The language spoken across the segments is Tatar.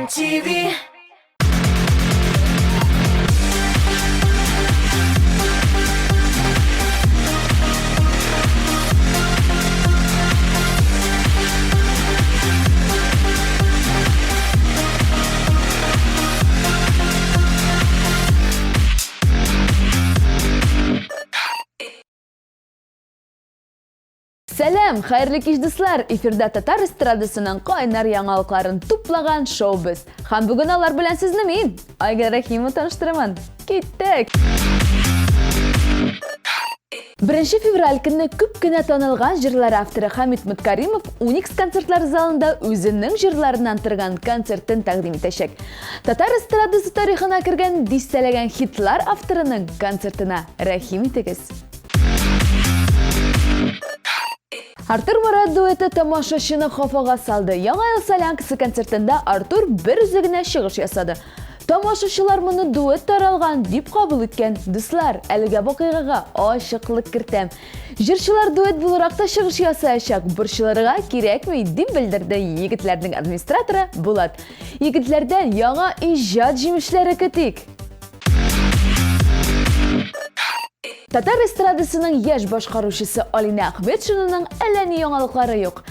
MTV. Сәлем, хайрлы кич дуслар! Эфирда татар эстрадасының кайнар яңалыкларын туплаган шоу-біз. Һәм бүген алар белән сезне мин, Айгөл Рәхимова таныштырамын. Киттек! 1 февраль көнне күп кенә танылган җырлар авторы Хамит Муткаримов Уникс концертлар залында үзенең җырларыннан торган концертын тәкъдим итәчәк. Татар эстрадасы тарихына кергән дистәләгән хитлар авторының концертына рәхим итегез. Артур Мурат дуэты тамашачыны хафага салды. Яңа ел солянкасы концертында Артур бер үзегенә чыгыш ясады. Тамашачылар моны дуэт таралган дип кабул иткән. Дуслар, әлегә вакыйгага ачыклык кертәм. Җырчылар дуэт буларак та чыгыш ясаячак. Борчыларга кирәкми дип белдерде егетләрнең администраторы Булат. Егетләрдән яңа иҗат җимешләре көтик. Татар эстрадасының яшь башкаручысы Алина Ахметшинаның әллә ни яңалыклары юк.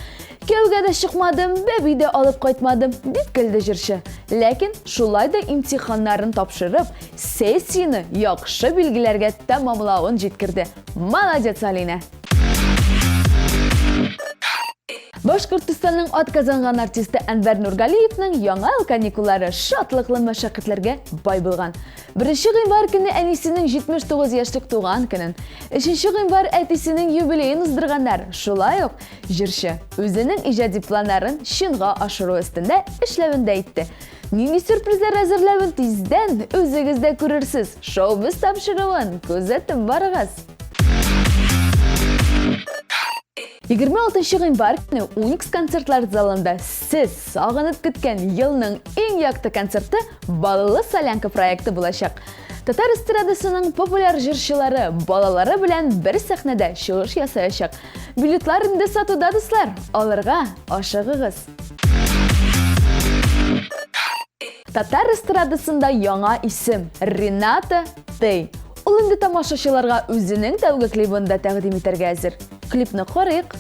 Кияүгә дә чыкмадым, бәби дә алып кайтмадым, дип көлде җырчы. Ләкин шулай да имтиханнарын тапшырып, сессияны яхшы билгеләргә тәмамлавын җиткерде. Молодец, Алина! Башкортстанның атказанган артисты Әнвәр Нургалиевның яңа ел каникуллары шатлыклы мәшәкатьләргә бай булган. 1 гыйнвар көнне әнисенең 79 яшьлек туган көнен, 3 гыйнвар әтисенең юбилеен уздырганнар. Шулай ук җырчы үзенең иҗади планнарын чынга ашыру өстендә эшләвендә әйтте. Нинди сюрпризлар әзерләвен тиздән үзегез дә күрерсез. Шоу-біз тапшыруын күзәтеп барыгыз. 26 гыйнвар көнне Уникс концертлар залында сез сагынып көткән елның иң якты концерты Балалы солянка проекты булачак. Татар эстрадасының популяр җырчылары балалары белән бер сәхнәдә чыгыш ясаячак. Билетлар инде сатуда, дуслар. Алырга ашыгыгыз. Татар эстрадасында яңа исем Рената Тей. Ул инде тамашачыларга үзенең тәүге клибын да тәкъдим итәргә әзер. Клипны карыйк.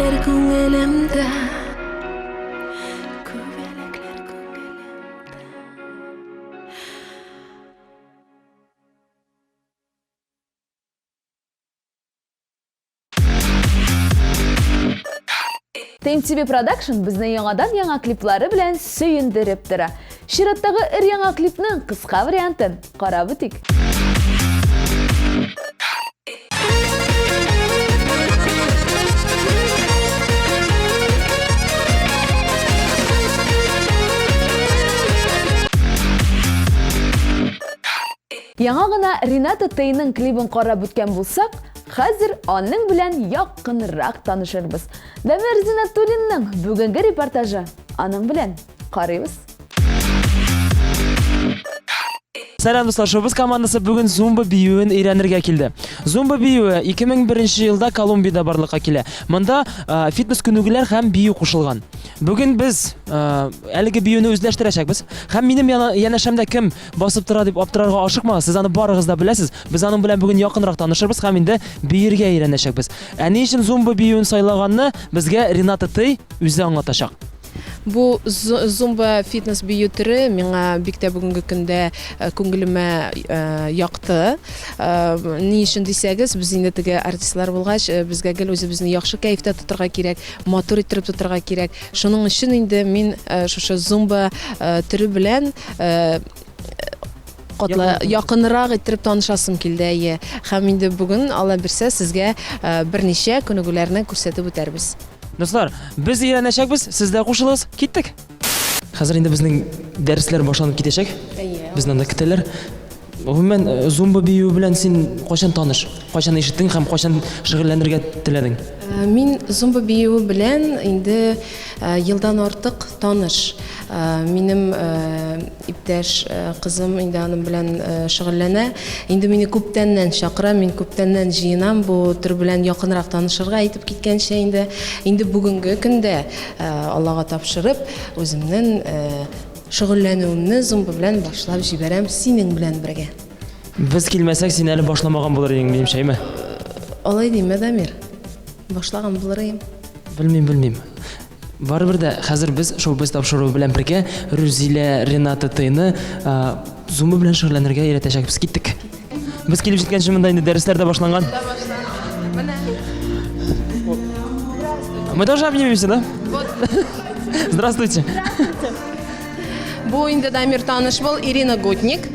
Көбелектер күңелемдә. TMTV Production безне яңадан яңа клиплары белән сөендереп тора. Чираттагы яңа клипның кыска вариантын карап үтик. Яңа гына Рената Тейның клибын карап үткән булсак, хәзер аның белән якынрак танышырбыз. Дамир Зиннатуллинның бүгенге репортажы аның белән карыйбыз. Сәлам дуслар, шоу-биз командасы бүген зумба биюен өйрәнергә килде. Зумба биюе 2001 елда Колумбиядә барлыкка килә. Монда фитнес күнегүләр һәм бию кушылган. Бүген без әлеге биюне үзләштерәчәкбез. Һәм минем янәшәмдә кем басып тора дип аптырарга ашыкмагыз. Сез аны барыгыз да беләсез. Без аның белән бүген якынрак танышырбыз һәм инде биергә өйрәнәчәкбез. Ни өчен зумба биюен сайлаганны безгә Рената Тей үзе аңлатачак. Бу зумба фитнес бию түрі миңа бик тә бүгенге көндә күңелемә якты. Ни өчен дисәгез, без инде теге артистлар булгач, безгә гел үзебезне яхшы кайфта тотырга кирәк, матур иттереп тотырга кирәк. Шуның өчен инде мин шушы зумба түрі белән якынрак иттереп танышасым килде. Һәм инде бүген Алла бирсә сезгә берничә күнегүләрне күрсәтеп үтәрбез. Достар, без өйрәнәчәкбез, сез дә кушылыгыз, киттек. Хәзер инде безнең дәресләр башланып китәчәк. Безнең дә көтәләр. Гомумән, зумба бию белән син кайчан таныш? Кайчан ишеттең һәм кайчан шөгыльләнергә теләдең? Мин зумба бию белән инде елдан артык таныш. Минем иптәш кызым инде аның белән шөгыльләнә. Инде мине күптәннән чакыра, мин күптәннән җыенам бу төр белән якынрак танышырга, әйтеп киткәнчә инде бүгенге көндә Аллага тапшырып, үземнең шөгыльләнүемне зумба белән башлап җибәрәм синең белән бергә. Без килмәсәк, син әле башламаган булыр идең, минемчә, әйме? Алай димә, Дамир. Башлаган булыр идем. Белмим. Барыбер дә хәзер без шоу-биз тапшыру белән бергә Рузилә Рената Тейны зумба белән шөгыльләнергә өйрәтәчәкбез. Киттек. Без килеп җиткәнче монда инде дәресләр дә башланган. Мы тоже обнимемся, да? Здравствуйте. Бу инде Дамир таныш бул, Ирина Гутник.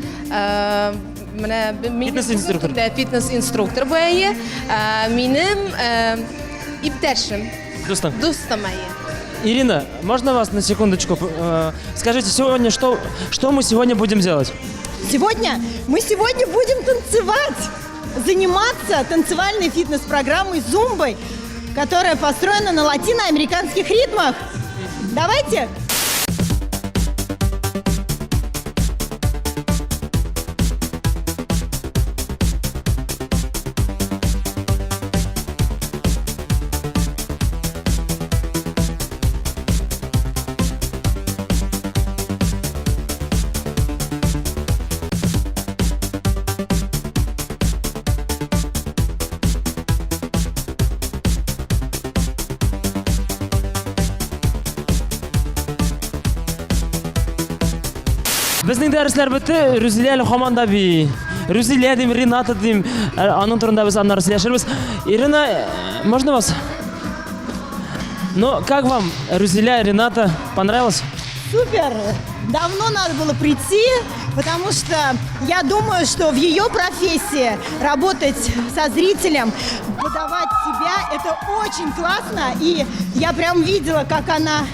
Фитнес-инструктор. Фитнес-инструктор бу әйе. Минем иптәшем. Дустым әйе. Ирина, можно вас на секундочку? Скажите, сегодня что мы сегодня будем делать? Мы сегодня будем танцевать, заниматься танцевальной фитнес-программой зумбой, которая построена на латиноамериканских ритмах. Давайте! Безнең дәресләр бетте, Рузилә әле һаман да бии. Рузилә дим, Рената дим, аның турында без аннары сөйләшербез. Ирина, можно вас? Ну, как вам, Рузилә, Рената, понравилось? Супер! Давно надо было прийти, потому что я думаю, что в ее профессии работать со зрителем, подавать себя, это очень классно. И я прям видела, как она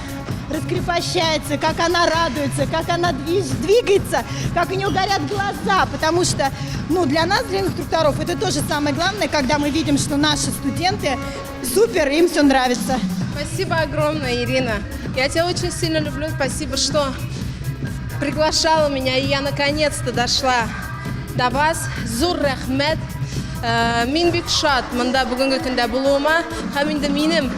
раскрепощается, как она радуется, как она двигается, как у нее горят глаза, потому что, для нас, для инструкторов, это тоже самое главное, когда мы видим, что наши студенты супер, им все нравится. Спасибо огромное, Ирина. Я тебя очень сильно люблю. Спасибо, что приглашала меня, и я наконец-то дошла до вас. Зур рәхмәт. Мин бик шат монда бүгенге көндә булуыма, һәм инде минем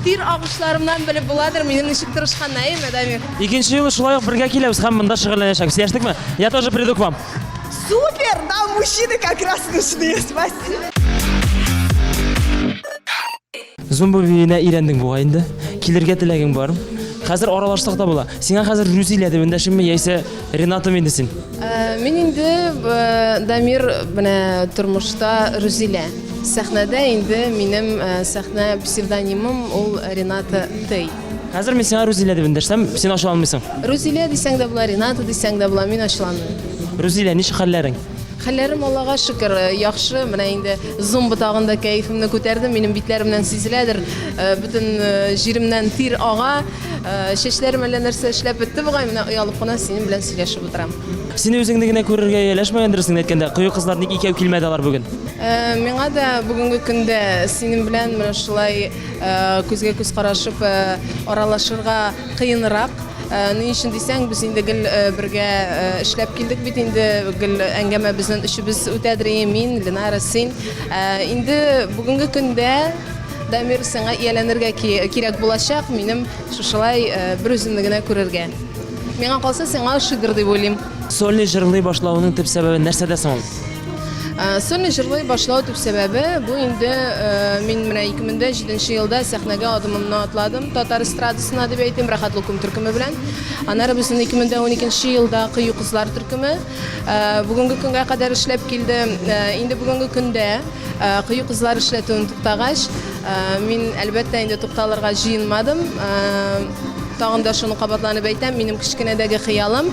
тир агышларымнан белеп буладыр, минем ничек тырышканны, әйме, Дамир? Икенче ел шулай ук бергә киләбез һәм монда шөгыльләнәчәкбез. Яшьтекме? Я тоже приду к вам. Супер! Нам мужчины как раз нужны. Спасибо. Зумба биюенә өйрәндең буга инде. Килергә теләгең бармы? Хәзер аралашсак та була. Сиңа хәзер Рузилә дип эндәшәмме яисә Ренатом инде син? Мин инде Дамир менә тормышта Рузилә. Сәхнәдә инде минем сәхнә псевдонимым ул Рената Тей. Хәзер мин сиңа Рузилә дип эндәшсәм, син ачыламыйсың. Рузилә дисәң дә була, Рената дисәң дә була, мин ачыламыйм. Рузилә, ничек хәлләрең? Хәлләрем Аллага шөкер яхшы. Менә инде зумба тагында кәефемне күтәрдем. Минем битләремнән сизеләдер. Бөтен җиремнән тир ага. Чәчләрем әллә нәрсә эшләп бетте бугай. Менә оялып кына синең белән сөйләшеп утырам. Син үзеңне генә күрергә яләшмәгәндерсең әйткәндә. Кыю кызлар ник икәү килмәделәр бүген? Миңа да бүгенге көндә синең белән менә шулай күзгә күз карашып аралашырга кыенрак. Ни өчен дисәң, без инде гел бергә эшләп килдек бит инде, гел әңгәмә безнең эшебез үтәдер, мин, Ленара, син. Инде бүгенге көндә Дамир сиңа ияләнергә кирәк булачак, минем шушылай бер үземне генә күрергә. Миңа калса сиңа ошыдыр дип уйлыйм. Сольный җырлый башлауның төп сәбәбе нәрсәдә соң ул? Сольный җырлый башлау төп сәбәбе бу инде мин менә 2007 елда сәхнәгә адымымны атладым. Татар эстрадасына дип әйтим, Рәхәтле кум төркеме белән. Аннары безнең 2012 елда Кыю кызлар төркеме бүгенге көнгә кадәр эшләп килде. Инде бүгенге көндә Кыю кызлар эшләтүен туктагач, мин әлбәттә инде тукталырга җыенмадым. Тагын да шуны кабатланып әйтәм, минем кичкенәдәге хыялым,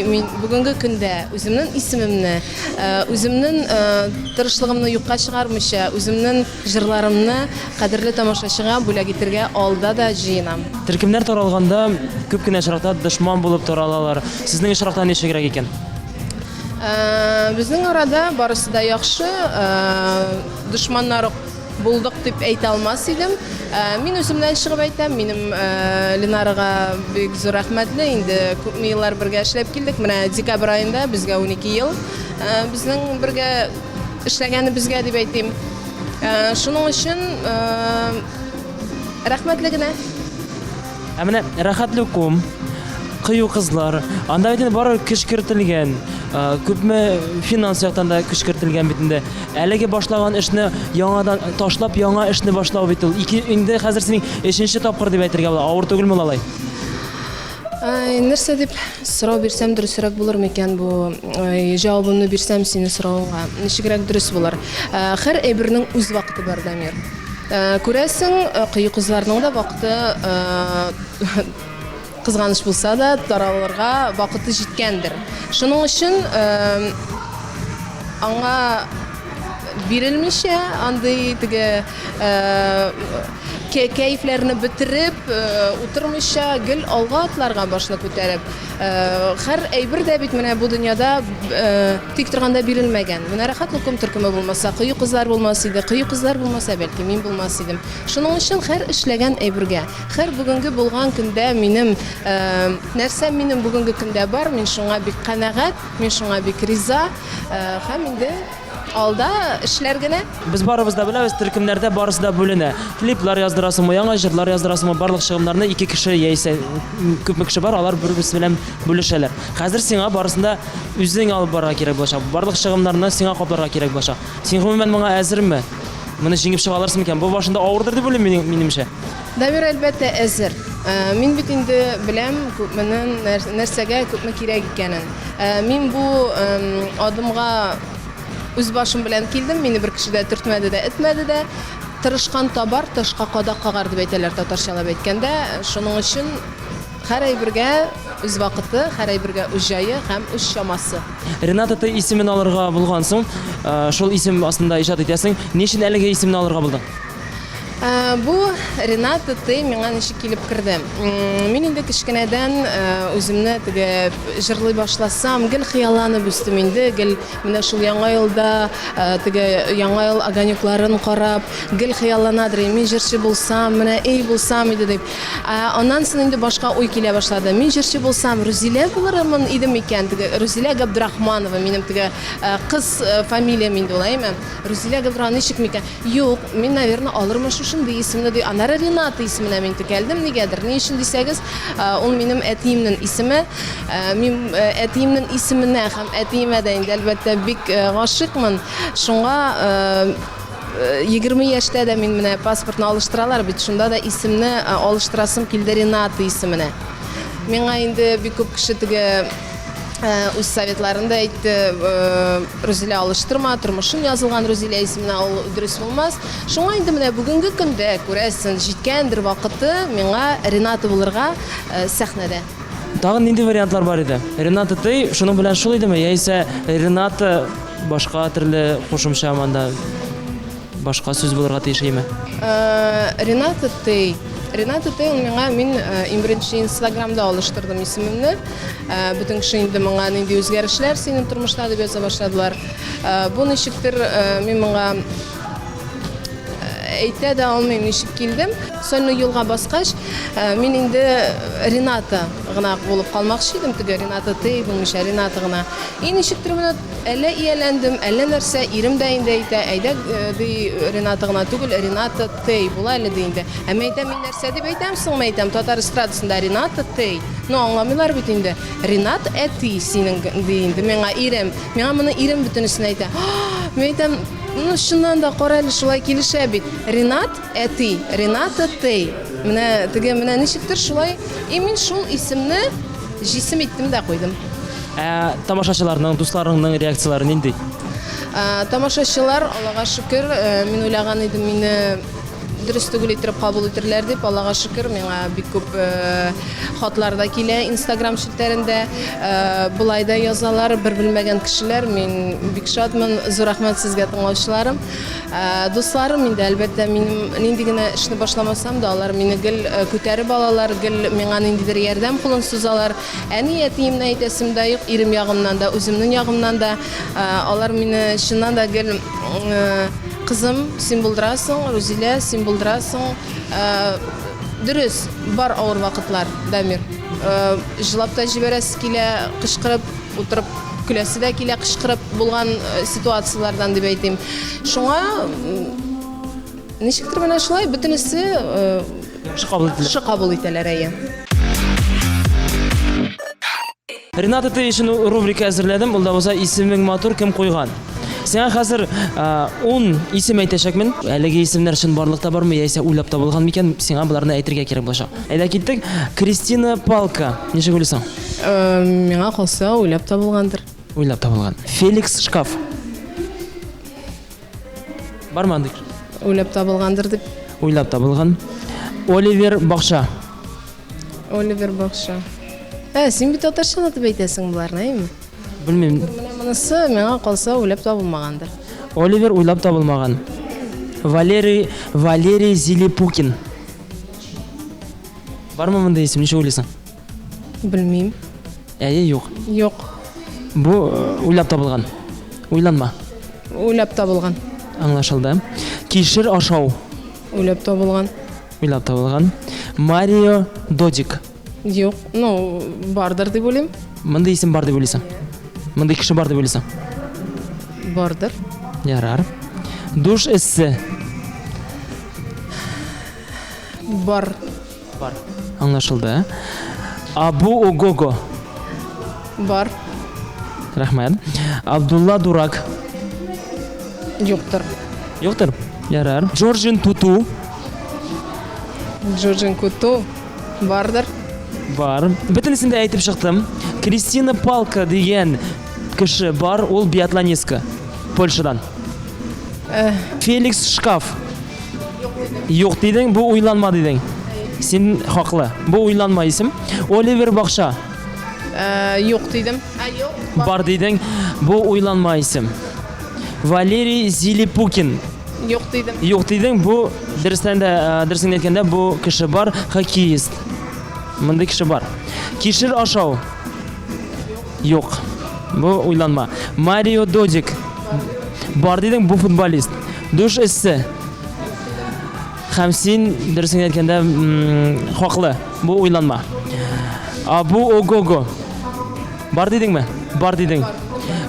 мин бүгенге көндә үземнең исемемне, үземнең тырышлыгымны юкка чыгармыйча, үземнең җырларымны кадерле тамашачыга бүләк итәргә алда да җыенам. Төркемнәр таралганда күп кенә очракта дошман булып таралалар. Сезнең очракта ничегрәк икән? Безнең арада барысы да яхшы, дошманнар булдык дип әйтә алмас идем. Мин үземнән чыгып әйтәм, минем Ленарга бик зур рәхмәтле. Инде күп еллар бергә эшләп килдек. Менә декабрь аенда безгә 12 ел. Безнең бергә эшләгәнебезгә дип әйтим. Шуның өчен рәхмәтле генә. Менә Рәхәтле кум, Кыю кызлар, анда бит бары кышкыртылган, күпме финанс яктан да кышкыртылган бит инде. Әлеге башлаган эшне яңадан ташлап, яңа эшне башлау бит ул. Инде хәзер синең 3нче тапкыр дип әйтергә була. Авыр түгелме алай? Нәрсә дип сорау бирсәм дөресрәк булыр микән бу? Җавабымны бирсәм сине сорауга ничегрәк дөрес булыр? Һәр әйбернең үз вакыты бар, Дамир. Күрәсең, Кыю кызларның да вакыты кызганыч булса да таралырга вакыты җиткәндер. Шуның өчен аңа бирелмичә андый теге кәйфләрне бетереп, утырмыйча гел алга атларга башны күтәреп, һәр әйбер дә бит менә бу дөньяда тик торганда бирелмәгән. Менә Рәхәтле кум төркеме булмаса, Кыю кызлар булмас иде, Кыю кызлар булмаса, бәлки мин булмас идем. Шуның өчен һәр эшләгән әйбергә, һәр бүгенге булган көндә минем нәрсә минем бүгенге көндә бар, мин шуңа бик канәгать, мин шуңа бик риза, һәм инде алда эшләр генә. Без барыбыз да беләбез, төркемнәрдә барысы да бүленә. Клиплар яздырасыңмы, яңа җырлар яздырасыңмы, барлык чыгымнарны 2 кеше яисә күпме кеше бар, алар бер-берсе белән бүлешәләр. Хәзер сиңа барысында үзең алып барырга кирәк булачак. Барлык чыгымнарны сиңа капларга кирәк булачак. Син гомумән моңа әзерме? Моны җиңеп чыга алырсың микән? Бу башында авырдыр дип уйлыйм минемчә. Дамир әлбәттә әзер. Мин бит инде беләм күпменең нәрсәгә күпме кирәк икәнен. Мин бу адымга үз башым белән килдем, мине бер кеше дә төртмәде дә, этмәде дә. Тырышкан табар, ташка кадак кагар дип әйтәләр татарчалап әйткәндә. Шуның өчен һәр әйбергә үз вакыты, һәр әйбергә үз җае һәм үз чамасы. Рената ты исемен алырга булгансың, шул исем астында иҗат итәсең. Ничек әлеге исемне алырга булдың? Бу Рената ты миңа ничек килеп керде. Мин инде кичкенәдән үземне теге җырлый башласам, гел хыялланып үстем инде, гел менә шул яңа елда теге яңа ел огонекларын карап, гел хыялланадыр, мин җырчы булсам, менә эй булсам иде дип. Аннан соң инде башка уй килә башлады. Мин җырчы булсам, Рузилә булырмын идем икән, теге Рузилә Габдрахманова минем теге кыз фамилиям инде улаймы? Рузилә Габдрахманова ничек микән? Юк, мин, наверное, алырмын шундай исемне ди. Аннары Рената исеменә мин текәлдем, нигәдер. Ни өчен дисәгез, ул минем әтиемнең исеме. Мин әтиемнең исеменә һәм әтиемә дә инде әлбәттә бик гашыйкмын. Шуңа 20 яшьтә дә мин менә паспортны алыштыралар бит, шунда да исемне алыштырасым килде, Рената исеменә. Миңа инде бик күп кеше теге үз советларында әйтте, Рузилә алыштырма, тормышын язылган Рузилә исеменә ул дөрес булмас. Шуңа инде менә бүгенге көндә күрәсең, җиткәндер вакыты миңа Рената булырга сәхнәдә. Тагын нинди вариантлар бар иде? Рената Тей, шуның белән шул идеме? Яисә Рената башка төрле кушымча манда башка сүз булырга тиеш име? Рената Тей ул миңа, мин беренче Инстаграмда алыштырдым исемемне. Бүтән кеше инде моңа нинди үзгәрешләр синең тормышта дип яза башладылар. Бу ничектер мин моңа әйтә дә алмыйм, ничек килдем. Сольный юлга баскач, мин инде Рената гына булып калмакчы идем, теге Рената Тей булмыйча, Рената гына. И ничектер менә әллә ияләндем, әллә нәрсә, ирем дә инде әйтә, әйдә ди Рената гына түгел, Рената Тей була әле ди инде. Әмма әйтәм, мин нәрсә дип әйтәм, соң әйтәм, татар эстрадасында Рената Тей. Но аңламыйлар бит инде. Ренат Әти синең ди инде. Миңа моны ирем бүтәнесен әйтә. Мин әйтәм, ну шуннан да кара әле шулай килешә бит. Ренат Әти, Рената Тей. Менә ничектер шулай, и мин шул исемне җисем иттем дә куйдым. Тамашачыларның, дусларыңның реакциялары нинди? Тамашачылар, Аллага шөкер, мин уйлаган идем, мине дөрес түгел итеп кабул итерләр дип, Аллага шөкер, миңа бик күп хатлар да килә Инстаграм челтәрендә, булай да язалар, бер белмәгән кешеләр. Мин бик шатмын, зур рәхмәт сезгә, тыңлаучыларым. Дусларым инде әлбәттә, мин нинди генә эшне башламасам да, алар мине гел күтәреп алалар, гел миңа ниндидер ярдәм кулын сузалар. Әни әтиемне әйтәсем дә юк, ирем ягымнан да, үземнең ягымнан да, алар мине чыннан да гел кызым, син булдырасың, Рузилә, син булдырасың. Дөрес, бар авыр вакытлар, Дамир. Җылап та җибәрәсе килә, кычкырып утырып көләсе дә килә, кычкырып булган ситуациялардан дип әйтим. Шуңа ничектер менә шулай бөтенесе яхшы кабул итәләр әйе. Рената Тей өчен рубрика әзерләдем. Ул да булса исемең матур, кем куйган? Сиңа хәзер 10 исем әйтәчәкмен. Әлеге исемнәр өчен барлыкта бармы, яисә уйлап табылган микән? Сиңа буларны әйтергә кирәк булачак. Әйдә киттек. Кристина Палка. Ничек уйлыйсың? Миңа калса уйлап табылгандыр. Уйлап табылган. Феликс Шкаф. Бармы андый? Уйлап табылгандыр дип. Уйлап табылган. Оливер Бакша. Оливер Бакша. Син бит татарча дип әйтәсең буларны, әйме? Белмим. Менә монысы миңа калса уйлап табылмагандыр. Оливер уйлап табылмаган. Валерий Зилипукин. Бармы мондай исем, ничек уйлыйсың? Белмим. Юк. Юк. Бу уйлап табылган. Уйланма. Уйлап табылган. Аңлашылды. Кишер ашау. Уйлап табылган. Уйлап табылган. Марио Додик. Юк. Ну, бардыр дип уйлыйм. Мондай исем бар дип уйлыйсың? Мондай кеше бар дип уйлыйсың? Бардыр. Ярар. Душ эссе. Бар. Бар. Аңлашылды. Абу Огого. Бар. Рахмәт. Абдулла Дурак. Юктыр. Юктыр. Ярар. Джорджин Туту. Джорджин Куту. Бардыр. Бар. Бөтенесен дә әйтеп чыктым. Кристина Палка дигән кеше бар, ул биатлонистка. Польшадан. Феликс Шкаф. Юк дидең, бу уйланма дидең. Син хаклы. Бу уйланма исем. Оливер Бакша. Юк дидем. Юк. Бар дидең, бу уйланма исем. Валерий Зилипукин. Юк дидем. Юк дидең, бу дөрестән әйткәндә бу кеше бар, хоккеист. Мондай кеше бар. Кишер ашау. Юк. Бу уйланма. Марио Додик. Бар дидең, бу футболист. Душ эссе. Һәм син дөресен әйткәндә хаклы. Бу уйланма. Абу Огого. Бар дидеңме? Бар дидең.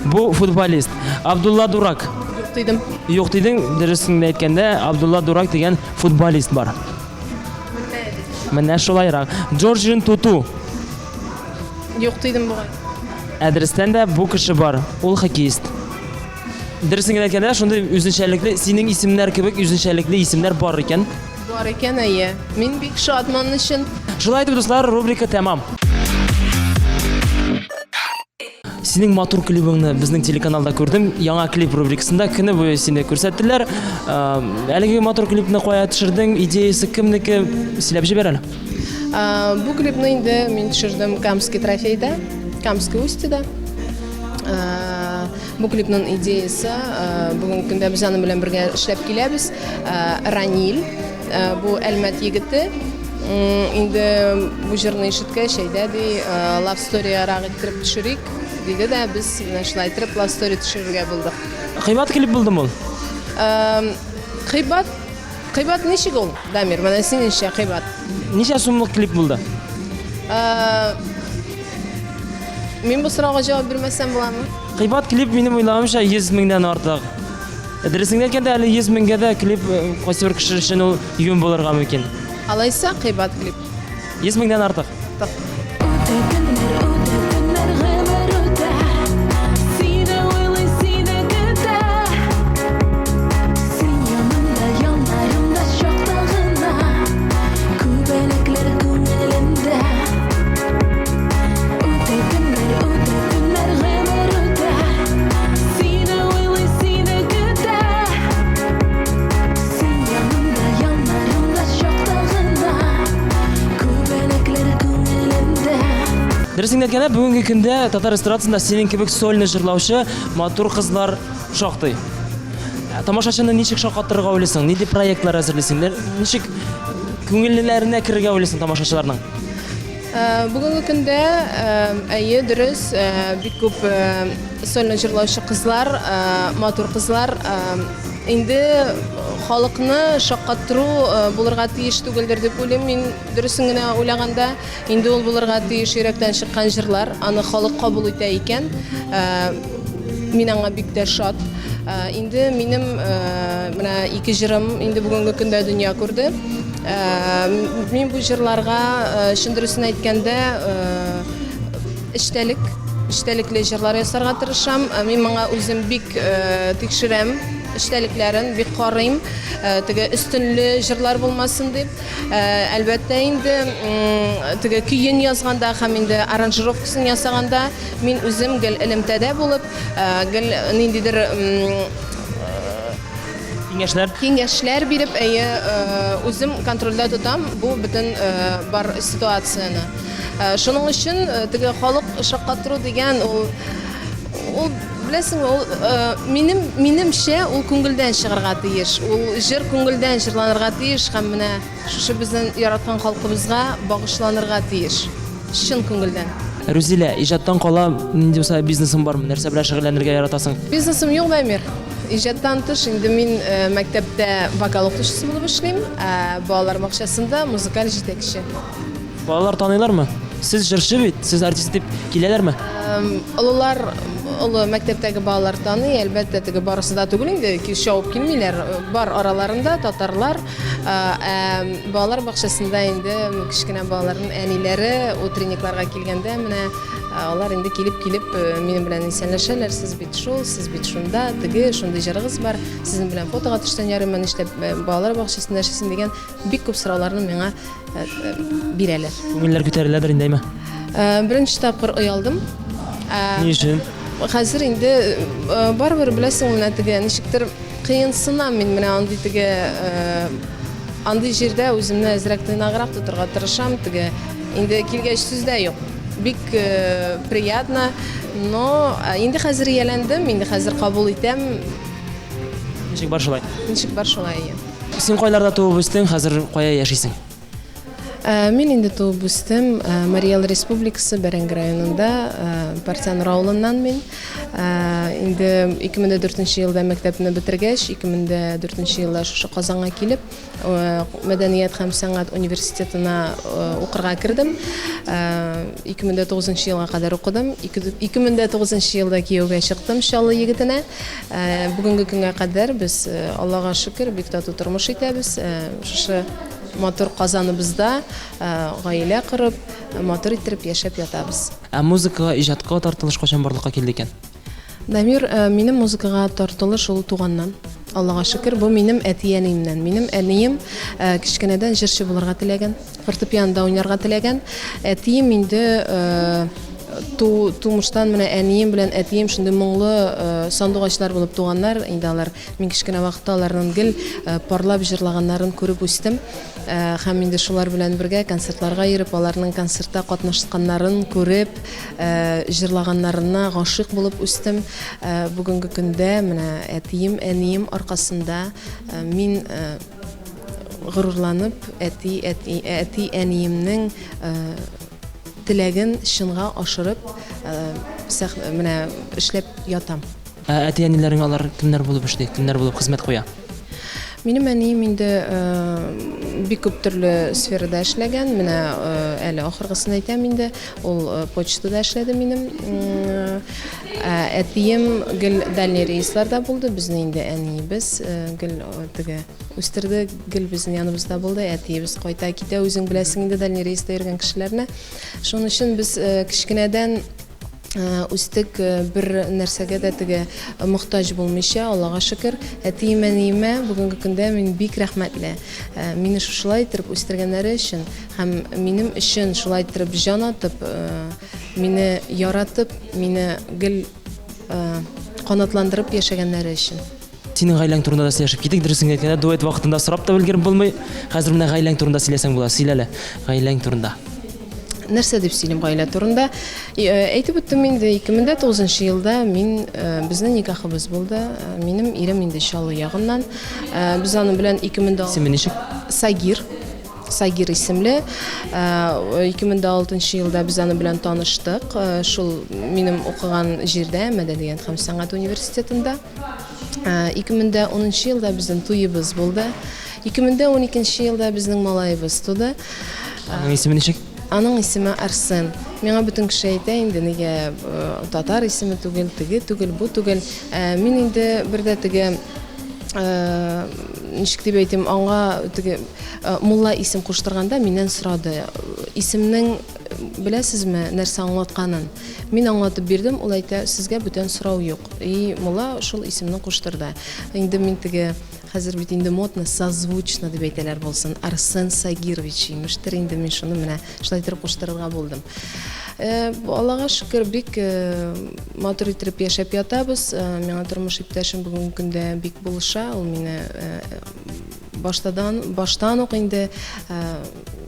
Бу футболист. Абдулла Дурак. Юк дидем. Юк дидең, дөресен әйткәндә Абдулла Дурак дигән футболист бар. Менә шулайрак. Джорджин Туту. Юк дидем бугай. Әдрестән дә бу кеше бар. Ул хоккеист. Дөресен генә әйткәндә, шундый үзенчәлекле синең исемнәр кебек үзенчәлекле исемнәр бар икән. Бар икән, әйе. Мин бик шатман өчен. Шулай итеп, дуслар, рубрика тәмам. Синең матур клибыңны безнең телеканалда күрдем. Яңа клип рубрикасында көне буе сине күрсәттеләр. Әлеге матур клипны кая төшердең? Идеясы кемнеке? Сөйләп җибәр әле. Бу клипны инде мин төшердем Камский трофейда, Камский устьеда. Бу клипның идеясы бүген көндә без аның белән бергә эшләп киләбез. Ранил, бу Әлмәт егете. Инде бу җырны ишеткәч, әйдә ди, love story-рак итеп төшерик. Диде дә без менә шулай итеп love story төшерергә булдык. Кыйбат клип булдымы ул? Кыйбат ничек ул? Дамир, менә синеңчә кыйбат. Ничә сумлык клип булды? Мин бу сорауга җавап бирмәсәм буламы? Кыйбат клип минем уйлаганча 100 меңнән артык. Дөресен әйткәндә, әле 100 меңгә дә клип кайсы бер кеше өчен ул юн булырга мөмкин. Алайса кыйбат клип. 100 меңнән артык. Дөресен әйткәндә, бүгенге көндә татар эстрадасында синең кебек сольный җырлаучы матур кызлар шактый. Тамашачыны ничек шаккатырга уйлыйсың? Нинди проектлар әзерлисең? Ничек күңелләренә керергә уйлыйсың тамашачыларның? Бүгенге көндә әйе дөрес, бик күп сольный җырлаучы кызлар, матур кызлар инде халыкны шаккаттыру булырга тиеш түгелдер дип уйлыйм. Мин дөресен генә уйлаганда, инде ул булырга тиеш йөрәктән чыккан җырлар, аны халык кабул итә икән. Мин аңа бик тә шат. Инде минем менә 2 җырым инде бүгенге көндә дөнья күрде. Мин бу җырларга чын дөресен әйткәндә эчтәлекле җырлар ясарга тырышам. Мин моңа үзем бик тикшерәм. Эчтәлекләрен бик карыйм, теге өстенле җырлар булмасын дип. Әлбәттә инде теге көен язганда һәм инде аранжировкасын ясаганда мин үзем гел элемтәдә булып, гел ниндидер киңәшләр биреп, әйе, үзем контрольдә тотам бу бөтен бар ситуацияны. Шуның өчен теге халык шаккаттыру дигән ул беләсең, минемчә ул күңелдән чыгарга тиеш. Ул җыр күңелдән җырланырга тиеш һәм менә шушы безнең яраткан халкыбызга багышланырга тиеш. Чын күңелдән. Рузилә, иҗаттан кала нинди булса бизнесың бармы? Нәрсә белән шөгыльләнергә яратасың? Бизнесым юк, Дамир. Иҗаттан тыш инде мин мәктәптә вокал укытучысы булып эшлим, балалар бакчасында музыкаль җитәкче. Балалар таныйлармы? Сез җырчы бит, сез артист дип киләләрме? Олы мәктәптәге балалар таный, әлбәттә теге барысы да түгел инде, шауып килмиләр. Бар араларында татарлар, балалар бакчасында инде кичкенә балаларның әниләре утренникларга килгәндә менә алар инде килеп минем белән исәнләшәләр. Сез бит шул, сез бит шунда, теге шундый җырыгыз бар. Сезнең белән фотога төштән ярым нишләп балалар бакчасында эшлисең дигән бик күп сорауларны миңа бирәләр. Күңелләр күтәреләдер индеме? Беренче тапкыр оялдым. Ни өчен? Хәзер инде барыбер беләсең, менә теге ничектер кыенсынам мин менә андый җирдә үземне әзрәк тыйнаграк тотырга тырышам. Теге инде килгәч сүз дә юк. Бик приятно, но инде хәзер ияләндем, инде хәзер кабул итәм. Ничек бар шулай? Ничек бар шулай? Син кайларда туып үстең, хәзер кая яшисең? Мин инде туып үстем Марий-Эл Республикасы Бәрәңге районында, Партизан авылыннан мин. Инде 2004 елда мәктәпне бетергәч, 2004 елда шушы Казанга килеп, Мәдәният һәм сәнгать университетына укырга кердем. 2009 елга кадәр укыдым. 2009 елда кияүгә чыктым Чаллы егетенә. Бүгенге көнгә кадәр без, Аллага шөкер, бик тату тормыш итәбез. Шушы матур Казаныбызда гаилә корып, матур итеп яшәп ятабыз. Музыкага, иҗатка тартылыш качан барлыкка килде икән? Дамир, минем музыкага тартылыш ул туганнан. Аллага шөкер, бу минем әтиәнемнән. Минем әнием кичкенәдән җырчы булырга теләгән, фортепианода уйнарга теләгән. Әтием инде тумыштан менә әнием белән әтием шундый моңлы сандугачлар булып туганнар. Инде алар мин кичкенә вакытта аларның гел парлап җырлаганнарын күреп үстем. Һәм инде шулар белән бергә концертларга йөреп, аларның концертта катнашканнарын күреп, җырлаганнарына гашыйк булып үстем. Бүгенге көндә менә әтием, әнием аркасында мин горурланып, әти әниемнең теләген шынга ашырып, менә эшләп ятам. Әти-әниләрең алар кемнәр булып эшли, кемнәр булып хезмәт куя? Минем әнием инде бик күп төрле сферада эшләгән. Менә әле ахыргысын әйтәм инде, ул почтада эшләде минем. Әтием гел дальний рейсларда булды. Безнең инде әниебез гел теге үстерде, гел безнең яныбызда булды. Әтиебез кайта китә, үзең беләсең инде дальний рейста йөргән кешеләрне. Шуның өчен без кичкенәдән үстек, бер нәрсәгә дә теге мохтаҗ булмыйча, Аллага шөкер, әтием, әниемә бүгенге көндә мин бик рәхмәтле. Мине шулай итеп үстергәннәре өчен һәм минем өчен шулай итеп җан атып, мине яратып, мине гел канатландырып яшәгәннәре өчен. Синең гаиләң турында да сөйләшеп китик, дөресен әйткәндә, дуэт вакытында сорап та белгән булмый. Хәзер менә гаиләң турында сөйләсәң була, сөйләле. Гаиләң турында. Нәрсә дип сөйлим гаилә турында? Әйтеп үттем инде 2009 елда мин безнең никахыбыз булды. Минем ирем инде Чаллы ягыннан. Без аның белән 2000 Исеме ничек? Сагир исемле. 2006 елда без аны белән таныштык. Шул минем укыган җирдә, Мәдәният һәм сәнгать университетында. 2010 елда безнең туебыз булды. 2012 елда безнең малаебыз туды. Аның исеме ничек? Аның исеме Арсен. Миңа бөтен кеше әйтә инде, нигә татар исеме түгел, теге түгел, бу түгел. Мин инде бердә теге ничек дип әйтим, аңа теге мулла исем куштырганда миннән сорады. Исемнең беләсезме, нәрсә аңлатканын? Мин аңлатып бирдем, ул әйтә, сезгә бүтән сорау юк. Мулла шул исемне куштырды. Инде мин теге хәзер бит инде модно, созвучно дип әйтәләр булсын. Арсен Сагирович имештер, инде мин шуны менә шулай итеп куштырырга булдым. Аллага шөкер, бик матур итеп яшәп ятабыз. Миңа тормыш иптәшем бүгенге көндә бик булыша. Ул мине баштан ук инде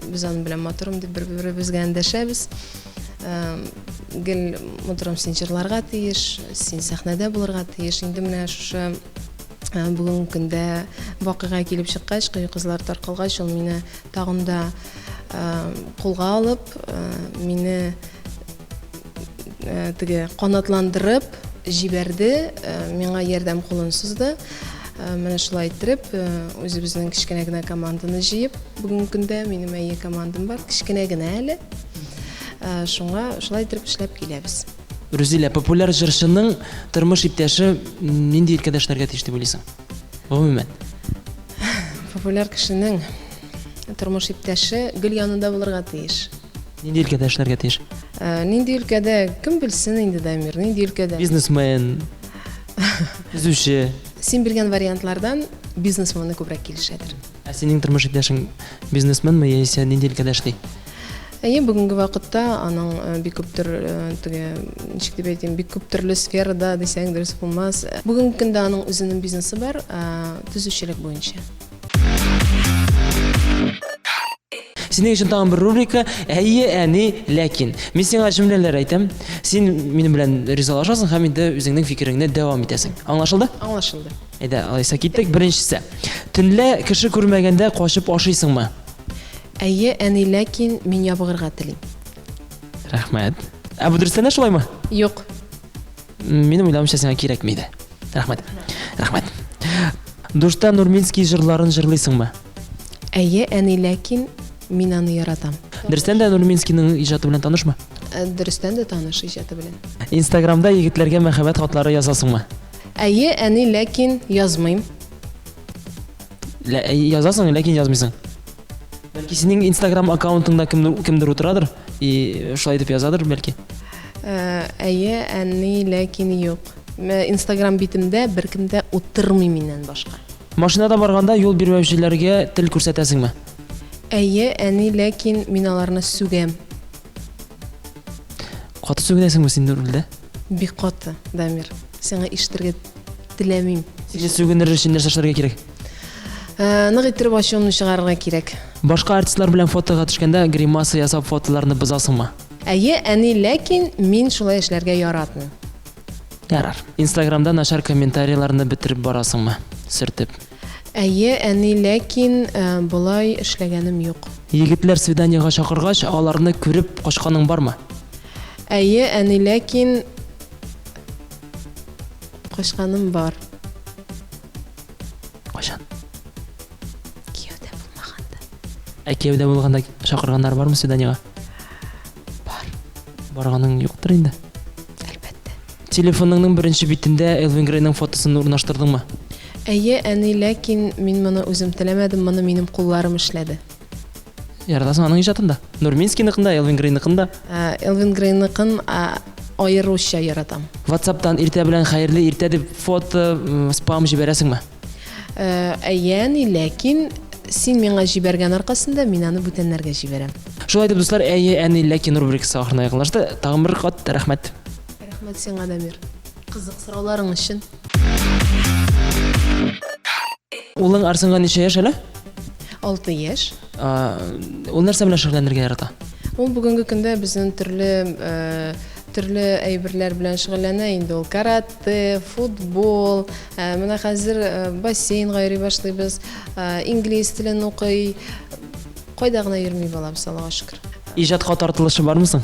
без аның белән матурым дип бер-беребезгә эндәшәбез. Гел матурым, син җырларга тиеш, син сәхнәдә булырга тиеш. Инде менә шушы бүгенге көндә вакыйга килеп чыккач, кызлар таркалгач, ул мине тагын да кулга алып, мине теге канатландырып җибәрде, миңа ярдәм кулын сузды. Менә шулай итеп, үзебезнең кичкенә генә команданы җыеп, бүгенге көндә минем әйе командам бар, кичкенә генә әле. Шуңа шулай итеп эшләп киләбез. Рузилә, популяр җырчының тормыш иптәше нинди өлкәдә эшләргә тиеш дип уйлыйсың? Гомумән. Популяр кешенең тормыш иптәше гел янында булырга тиеш. Нинди өлкәдә эшләргә тиеш? Нинди өлкәдә, кем белсен инде, Дамир, нинди өлкәдә? Бизнесмен, yüzүче. Син биргән вариантлардан бизнесменны күбрәк килешәдер. Синең тормыш иптәшең бизнесменме, яисә нинди өлкәдә эшли? Бүгенге вакытта аның бик күптер теге, ничек дип әйтим, бик күп төрле сферада дисәң дөрес булмас. Бүгенге көндә аның үзенең бизнесы бар, төзүчелек буенча. Синең өчен тагын бер рубрика «Әйе, әни, ләкин». Мин сиңа җөмләләр әйтәм. Син минем белән ризалашасың һәм инде үзеңнең фикереңне дәвам итәсең. Аңлашылды? Аңлашылды. Әйдә, алайса киттек. Беренчесе. Төнлә кеше күрмәгәндә качып ашыйсыңмы? Әйе, әни, ләкин мин ябыгырга телим. Рәхмәт. Бу дөрестән дә шулаймы? Юк. Минем уйламыйча сиңа кирәкми иде. Рәхмәт. Рәхмәт. Душта Нурминский җырларын җырлыйсыңмы? Әйе, әни, ләкин мин аны яратам. Дөрестән дә Нурминскийның иҗаты белән танышмы? Дөрестән дә таныш иҗаты белән. Инстаграмда егетләргә мәхәббәт хатлары язасыңмы? Әйе, әни, ләкин язмыйм. Язасың, ләкин язмыйсың. Бәлки синең Instagram аккаунтыңда кемдер утырадыр, шулай дип язадыр бәлки. Әйе, әни, ләкин юк. Instagram битемдә беркемдә утырмый миннән башка. Машинада барганда юл бирүчеләргә тел күрсәтәсеңме? Әйе, әни, ләкин мин аларны сүгәм. Каты сүгенәсеңме син рулдә? Бик каты, Дамир. Сиңа ишетергә теләмим. Сине сүгенер өчен нәрсә эшләргә кирәк? Нык иттереп ачуымны чыгарырга кирәк. Башка артистлар белән фотога төшкәндә гримаса ясап фотоларны бозасыңмы? Әйе, әни, ләкин мин шулай эшләргә яратмыйм. Ярар. Инстаграмда начар комментарийларны бетереп барасыңмы? Сөртеп. Әйе, әни, ләкин болай эшләгәнем юк. Егетләр свиданиягә чакыргач, аларны күреп качканың бармы? Әйе, әни, ләкин качканым бар. Качан? Кияүдә булмаганда. Кияүдә булганда чакырганнар бармы свиданиягә? Бар, Барганың юктыр инде. әлбәттә. Телефоныңның беренче битендә Элвин Грейның фотосын урнаштырдыңмы? Әйе, әни, ләкин мин моны үзем теләмәдем, моны минем кулларым эшләде. Яратасың аның иҗатында. Нурминскийныкында, Элвин Грейныкында. Элвин Грейныкын аеруча яратам. WhatsApp'тан иртә белән хәерле иртә дип фото спам җибәрәсеңме? Әйе, әни, ләкин син миңа җибәргән аркасында мин аны бүтәннәргә җибәрәм. Шулай дип дуслар, әйе, әни, ләкин рубрикасы ахырына якынлашты. Тагын бер кат рәхмәт. Рәхмәт сиңа, Дамир. Кызык сорауларың өчен. Улың Арсенга ничә яшь әле? 6 яшь. Ул нәрсә белән шөгыльләнергә ярата? Ул бүгенге көндә безнең төрле әйберләр белән шөгыльләнә инде. Ул карате, футбол, менә хәзер бассейнга йөри башлыйбыз, инглиз телен укый. Кайда гына йөрми балабыз, Аллага шөкер. Иҗатка тартылышы бармы соң?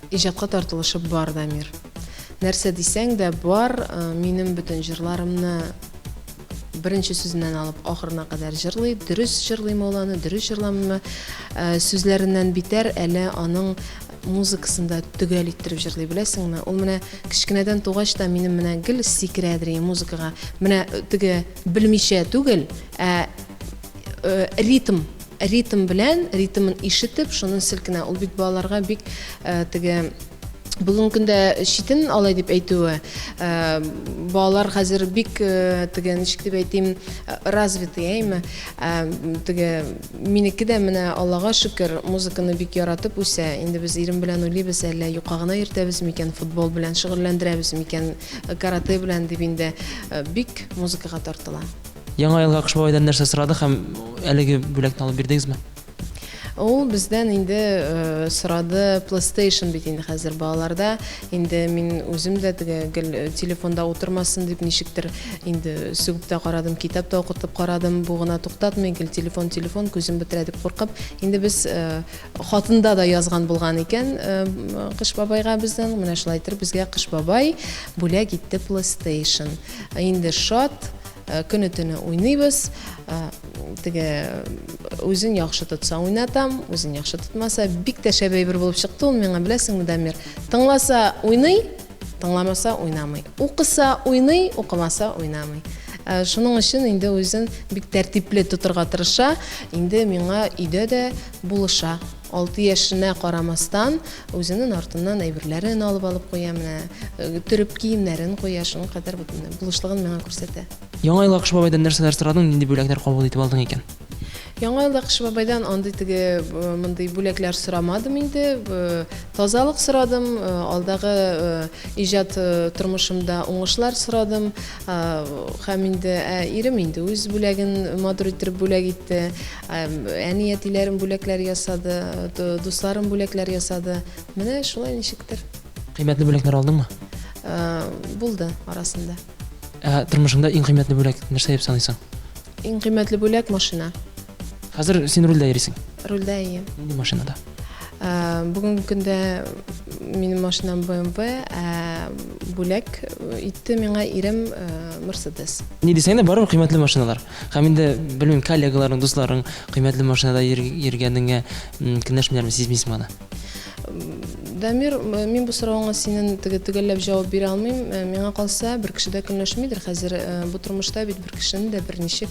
Иҗатка тартылышы бар, Дамир. Нәрсә дисәң дә бар, минем бөтен җырларымны беренче сүзеннән алып ахырына кадәр җырлый, дөрес җырлыймы ул аны, дөрес җырламыймы, сүзләреннән битәр әле аның музыкасында төгәл иттереп җырлый, беләсеңме? Ул менә кичкенәдән тугач та минем менә гел сикерәдер музыкага. Менә теге белмичә түгел, ритм белән, ритмын ишетеп, шуны селкенә. Ул бит балаларга бик теге бүгенге көндә читен алай дип әйтүе, балалар хәзер бик теге ничек дип әйтим, развитый, әйме? Теге минеке дә менә Аллага шөкер музыканы бик яратып үсә. Инде без ирем белән уйлыйбыз, әллә юкка гына йөртәбез микән, футбол белән шөгыльләндерәбез микән, карате белән дип инде бик музыкага тартыла. Яңа елга Кыш бабайдан нәрсә сорады һәм әлеге бүләкне алып бирдегезме? Ул бездән инде сорады PlayStation бит инде хәзер балаларда. Инде мин үзем дә теге телефонда утырмасын дип ничектер инде сүгеп тә карадым, китап та укытып карадым, бу гына туктатмый, гел телефон күзем бетерә дип куркып. Инде без хатында да язган булган икән Кыш бабайга бездән, менә шулай итеп безгә Кыш бабай бүләк итте PlayStation. Инде шат көне-төне уйныйбыз. Теге үзен яхшы тотса уйнатам, үзен яхшы тотмаса бик тә шәп әйбер булып чыкты ул миңа, беләсеңме, Дамир? Тыңласа уйный, тыңламаса уйнамый. Укыса уйный, укымаса уйнамый. Шуның өчен инде үзен бик тәртипле тотырга тырыша, инде миңа өйдә дә булыша. 6 яшенә карамастан үзенең артыннан әйберләрен алып куя, менә төреп киемнәрен куя, шуның кадәр булышлыгын миңа күрсәтә. Яңа елга Кыш бабайдан нәрсәләр сорадың, нинди бүләкләр кабул итеп алдың икән? Яңа елда Кыш бабайдан андый теге мондый бүләкләр сорамадым инде. Тазалык сорадым, алдагы иҗат тормышымда уңышлар сорадым. Һәм инде ирем инде үз бүләген матур итеп бүләк итте. Әниятиләрем бүләкләр ясады, дусларым бүләкләр ясады. Менә шулай ничектер. Кыйммәтле бүләкләр алдыңмы? Булды арасында. Тормышыңда иң кыйммәтле бүләк нәрсә дип саныйсың? Иң кыйммәтле бүләк машина. Хәзер син рульдә йөрисең. Рульдә ие. Нинди машинада? Бүгенге көндә минем машинам BMW, бүләк итте миңа ирем Mercedes. Ни дисәң дә барыбер кыйммәтле машиналар. Һәм инде белмим, коллегаларың, дусларың кыйммәтле машинада йөргәнеңә көнләшмәләрме сизмисеңме аны? Дамир, мин бу сорауга синең төгәлләп җавап бирә алмыйм. Миңа калса, бер кешедә көнләшмидер. Хәзер бу тормышта бит бер кешене дә бер ничек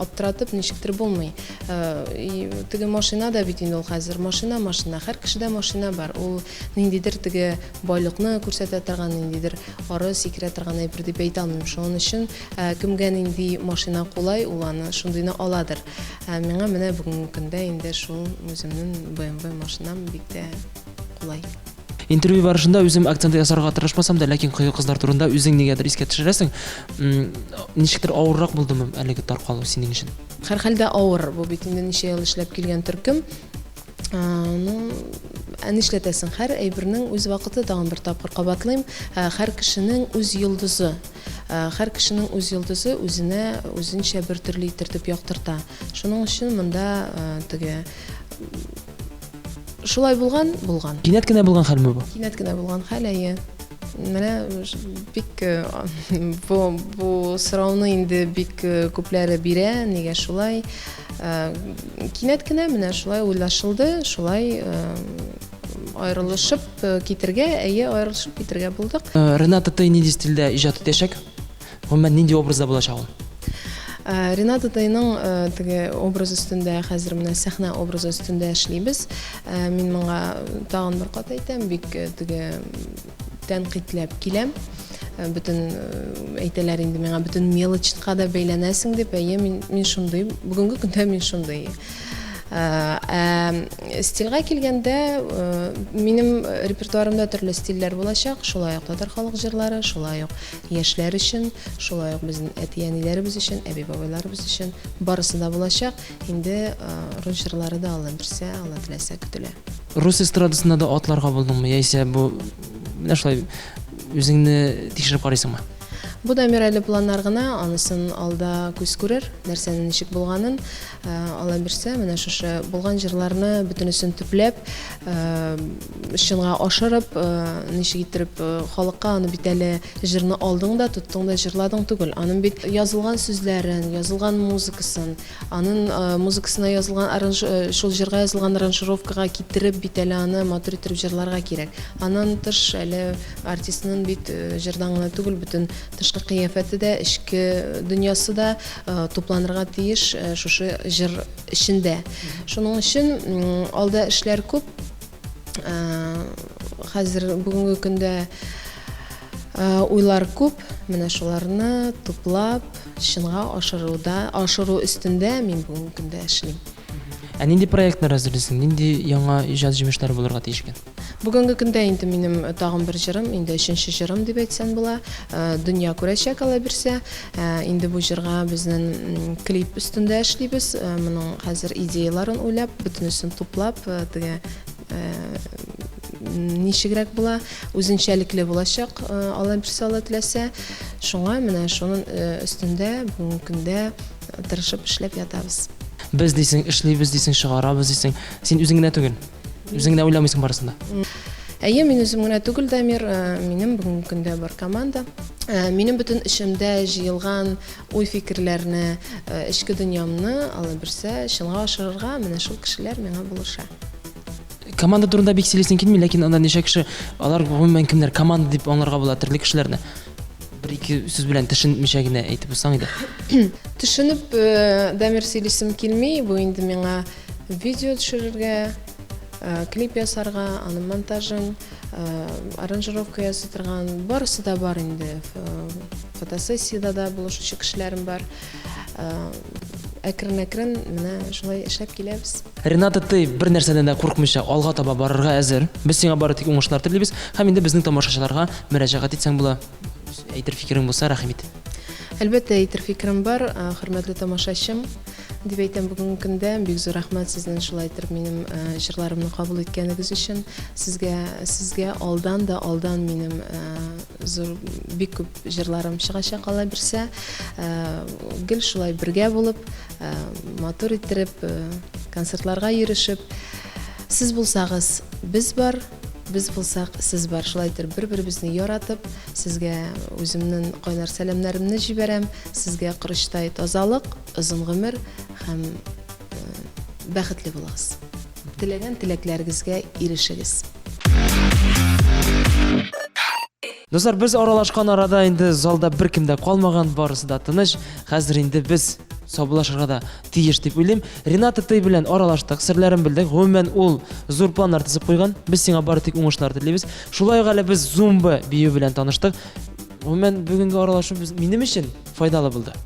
аптыратып, ничектер булмый. Теге машина да бит инде ул хәзер машина. Һәр кешедә машина бар. Ул ниндидер теге байлыкны күрсәтә торган, ниндидер ары сикерә торган әйбер дип әйтә алмыйм. Шуның өчен кемгә нинди машина кулай, ул аны шундыйны аладыр. Миңа менә бүгенге көндә инде шул үземнең BMW машинам бик тә кулай. Интервью барышында үзем акцент ясарга тырышмасам да, ләкин кыю кызлар турында үзең нигәдер искә төшерәсең. Ничектер авыррак булдымы әлеге таркалу синең өчен? Һәрхәлдә авыр. Бу бит инде ничә ел эшләп килгән төркем. Нишләтәсең, һәр әйбернең үз вакыты, тагын бер тапкыр кабатлыйм. Һәр кешенең үз йолдызы. Һәр кешенең үз йолдызы үзенчә бер төрле итертеп яктырта. Шуның өчен монда теге шулай булган. Кинәт кенә булган хәлме бу? Кинәт кенә булган хәл әйе. Менә бик бу сорауны инде бик күпләре бирә, нигә шулай? Кинәт кенә менә шулай уйлашылды, шулай аерылышып китергә, аерылышып китергә булдык. Рената, ты нинди стильдә иҗат итәчәк? Гомумән нинди образда булачак ул? Рената Тайның теге образ өстендә, хәзер менә сәхнә образы өстендә эшлибез. Мин моңа тагын бер кат әйтәм, бик теге тәнкыйтьләп киләм. Бүтән әйтәләр инде миңа, бүтән мелочка да бәйләнәсең дип, мин шундый, бүгенге көндә мин шундый. Стильгә килгәндә, минем репертуарымда төрле стильләр булачак, шулай ук татар халык җырлары, шулай ук яшьләр өчен, шулай ук безнең әти-әниләребез өчен, әби-бабайларыбыз өчен барысы да булачак. Инде рус җырлары да Алла берсә, Алла теләсә көтелә. Рус эстрадасында да атларга булдыңмы? Яисә бу менә шулай үзеңне тикшереп карыйсыңмы? Бу да мирәле планнар гына, анысын алда күз күрер, нәрсәнең ничек булганын. Алла бирсә, менә шушы булган җырларны бөтенесен төпләп, чынга ашырып, ничек итеп халыкка аны бит әле җырны алдың да, тоттың да җырладың түгел. Аның бит язылган сүзләрен, язылган музыкасын, аның музыкасына язылган шул җырга язылган аранжировкага китереп бит әле аны матур итеп җырларга кирәк. Аннан тыш әле артистның бит җырдан гына түгел, бөтен тышкы кыяфәте дә, эчке дөньясы да тупланырга тиеш шушы җыр эчендә. Шуның өчен алда эшләр күп. Хәзер бүгенге көндә уйлар күп. Менә шуларны туплап, чынга ашыру өстендә мин бүгенге көндә эшлим. Нинди проектлар әзерлисең? Нинди яңа иҗат җимешләре булырга тиеш икән? Бүгенге көндә инде минем тагын бер җырым, инде 3нче җырым дип әйтсәң була. Дөнья күрәчәк Алла бирсә. Инде бу җырга безнең клип өстендә эшлибез. Моның хәзер идеяларын уйлап, бөтенесен туплап, теге ничегрәк була, үзенчәлекле булачак, Алла бирсә, Алла теләсә. Шуңа менә шуның өстендә бүгенге көндә тырышып эшләп ятабыз. Без дисең, эшлибез дисең, чыгарабыз дисең, син үзең генә түгел. Үзең генә уйламыйсың барысында. Әйе, мин үзем генә түгел, Дамир, минем бүгенге көндә бар команда. Минем бөтен эшемдә җыелган уй-фикерләрне, эчке дөньямны Алла бирсә, чынга ашырырга менә шул кешеләр миңа булыша. Команда турында бик сөйләсең килми, ләкин анда ничә кеше, алар гомумән кемнәр, команда дип аңларга була төрле кешеләрне. Бер-ике сүз белән төшенмичә генә әйтеп булсаң иде. Төшенеп Дамир сөйлисем килми, бу инде миңа видео төшерергә, клип ясарга, аның монтажын, аранжировка ясатырган, барысы да бар инде. Фотосессияда да булышучы кешеләрем бар. Әкрен-әкрен менә шулай эшләп киләбез. Рената, ты бер нәрсәдән дә куркмыйча алга таба барырга әзер. Без сиңа бары тик уңышлар телибез. Һәм инде безнең тамашачыларга мөрәҗәгать итсәң була. Әйтер фикерең булса, рәхим ит. Әлбәттә, әйтер фикерем бар, хөрмәтле тамашачым. Дип әйтәм, бүгенге көндә бик зур рәхмәт сезнең шулай итеп минем җырларымны кабул иткәнегез өчен. Сезгә алдан минем зур бик күп җырларым чыгачак Алла бирсә. Гел шулай бергә булып, матур иттереп, концертларга йөришеп, сез булсагыз, без бар. Biz bulsak, siz var. Şulaydır bir-birimizni yaratып, sizge özümнің qaynar сәламнарымны җибәрәм. Sizge кырыштай тазалык, озын гомер һәм бәхетле булыгыз. Теләгән теләкләрегезгә ирешегез. Достар, без аралашкан арада инде залда беркем дә калмаган, барысы да тыныч. Хәзер инде без саубуллашырга да тиеш дип уйлыйм. Рената Тай белән аралаштык, серләрен белдек. Гомумән ул зур планнар тизеп куйган. Без сиңа бары тик уңышлар телибез. Шулай ук әле без зумба бию белән таныштык. Гомумән бүгенге аралашу минем өчен файдалы булды.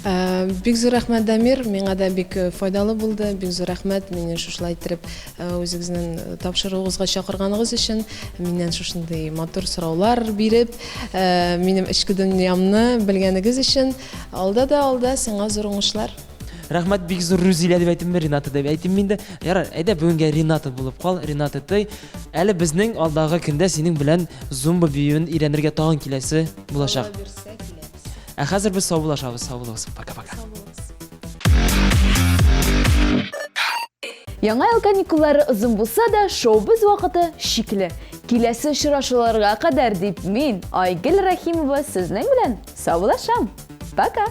Бик зур рәхмәт, Дамир, миңа да бик файдалы булды. Бик зур рәхмәт мине шушылай иттереп үзегезнең тапшыруыгызга чакырганыгыз өчен, миннән шушындый матур сораулар биреп, минем эчке дөньямны белгәнегез өчен. Алда сиңа зур уңышлар. Рәхмәт, бик зур Рузилә дип әйтим, Рената дип әйтим миндә. Ярар, әйдә бүгенгә Рената булып кал. Рената Тай, әле безнең алдагы көндә синең белән зумба биюен өйрәнергә тагын киләсе булачак. Ә хәзер без саубуллашабыз. Саубуллашабыз. Пока-пока. Яңа ел каникуллары озын булса да, шоу-биз вакыты шикле. Киләсе очрашуларга кадәр дип мин, Айгөл Рәхимова, сезнең белән саубуллашам. Пока.